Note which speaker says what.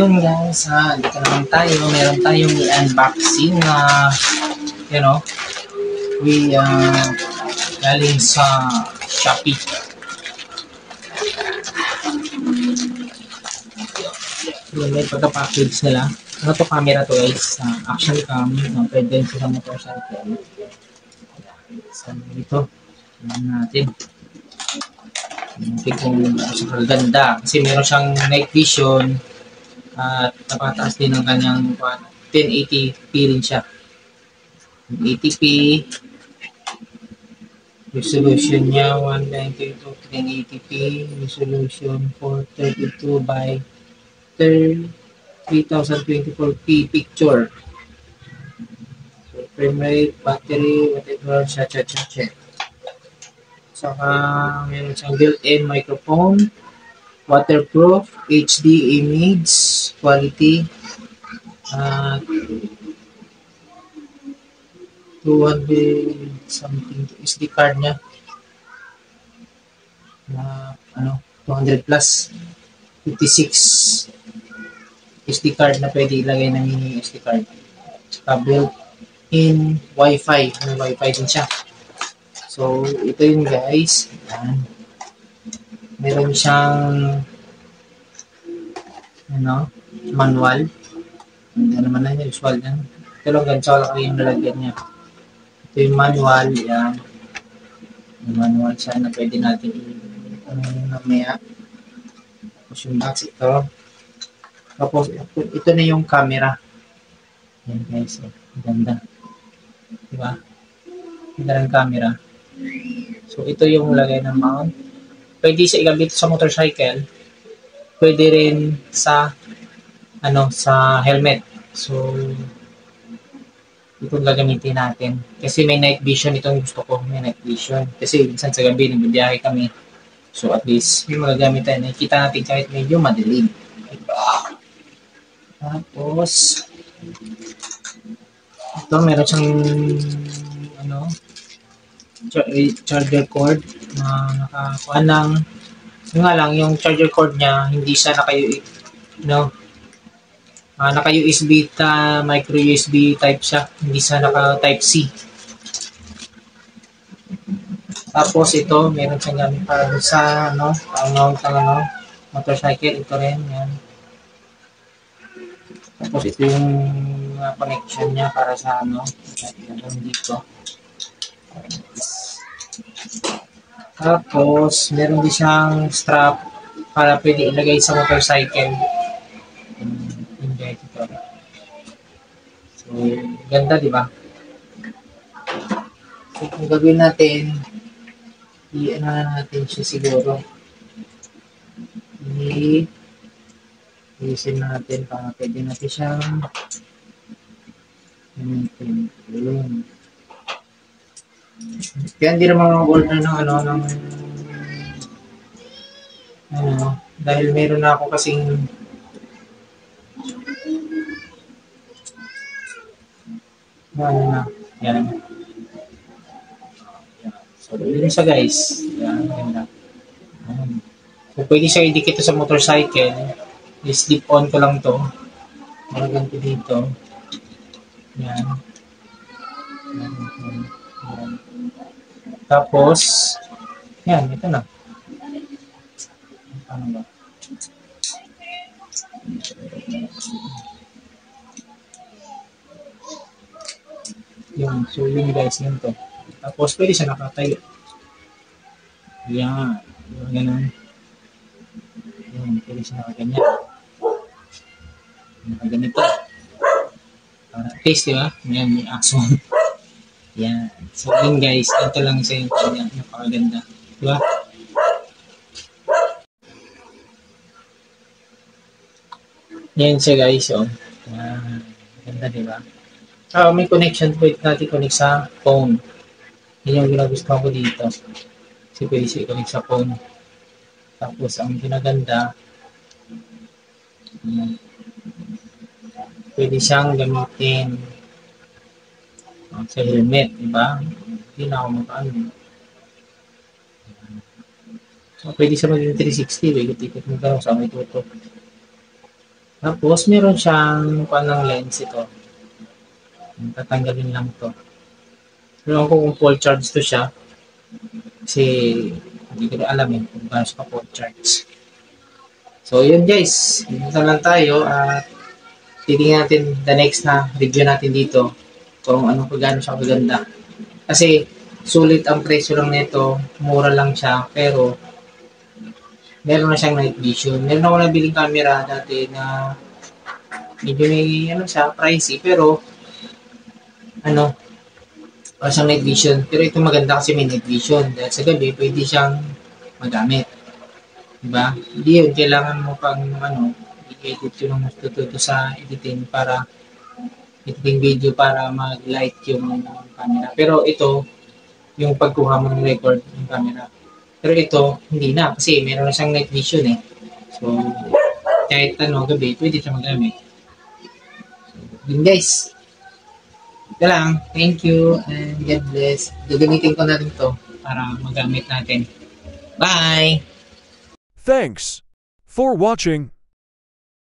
Speaker 1: Yun guys, dito naman tayo. Meron tayong unboxing na, we galing sa Shopee. Yun, may pagka-package nila. Ano to, camera to guys? Action cam, pwede din sa motorcycle. So, dito, tignan natin. Tignan sa ganda. Kasi meron siyang night vision. At napataas din ng kanyang 1080p rin siya. 1080p resolution niya 192 1080p resolution 432 by 3024p picture. So, frame rate, battery, whatever, check. Saka meron siyang built-in microphone, waterproof, HD image quality, 200 something SD card niya, 200 plus 56 SD card na pwede ilagay na mini SD card. Saka built-in wifi, may wifi din siya. So ito yun guys. Yan. Meron siyang manual. Hindi naman na yun, usual yan. Ito lang ganito lang yung nalagyan niya. Ito yung manual, yan. Yung manual siya na pwede natin namaya. Tapos yung box ito. Tapos ito na yung camera. Yan guys, ganda. Diba? Ganda ng camera. So ito yung lagay ng mount. Pwede siya igabit sa motorcycle. Pwede rin sa sa helmet. So itong gagamitin natin. Kasi may night vision itong gusto ko. May night vision. Kasi minsan sa gabi nagbibiyahe kami. So at least yung magagamit tayo. Nakikita natin kahit medyo madilim. Tapos ito meron siyang charger cord na nakakuha ng yung charger cord niya hindi siya naka USB micro USB type siya, hindi siya naka type C. Tapos ito meron siyang gamit para sa motorcycle, ito rin yan. Tapos ito yung connection niya para sa dito. Tapos, meron din siyang strap para pwede ilagay sa motorcycle. So, ganda, di ba? So, kung gagawin natin, natin siya siguro. I-isin natin para pwede natin siyang yun. Kaya hindi naman order ng dahil meron na ako kasing yan. So yun siya guys. Yan. So pwede siya idikit sa motorcycle. I-slip on ko lang to. Ganito dito. Yan. Tapos, yan, ito na. Ano ba? Yun, so yun guys, yun to. Tapos, pwede siya nakatayo. Yan, ganun. Yan, pwede siya nakaganyan. Nakaganito. At least, diba? Yan, may action. Yan. So, yun guys. Ito lang sa yung kanya. Napakaganda. Diba? Yan siya guys. So, ganda diba? May connection. Pwede natin connect sa phone. Yan yung ginagustuhan ko dito. Kasi pwede siya i-connect sa phone. Tapos, ang ginaganda, pwede siyang gamitin sa helmet, diba? Hindi na ako magkano. So, pwede siya maging 360, ikot-ikot mo gano'n sa may tutok. Tapos, meron siyang ng lens ito. Tatanggalin lang to. Ewan ko kung full charge to siya. Kasi, hindi ko na alam kung gaano siya full charge. So, yun guys. Dito lang tayo at titingnan natin the next na review natin dito kung ano gaano siya kaganda. Kasi, sulit ang presyo lang nito. Mura lang siya. Pero, meron na siyang night vision. Meron ako nabiling camera dati na medyo may siya, pricey. Pero, wala siyang night vision. Pero ito maganda kasi may night vision. Dahil sa gabi, pwede siyang magamit. Diba? Hindi yun, kailangan mo pang i-edit yun ng tututo sa editing para editing video para mag-light yung camera. Pero ito, yung pagkuha mo ng record ng camera. Pero ito, hindi na kasi meron na siyang night vision eh. So, kahit gabi, pwede siya magamit. So, yun guys. Ito lang. Thank you and God bless. Gagamitin ko na rin to para magamit natin. Bye!
Speaker 2: Thanks for watching.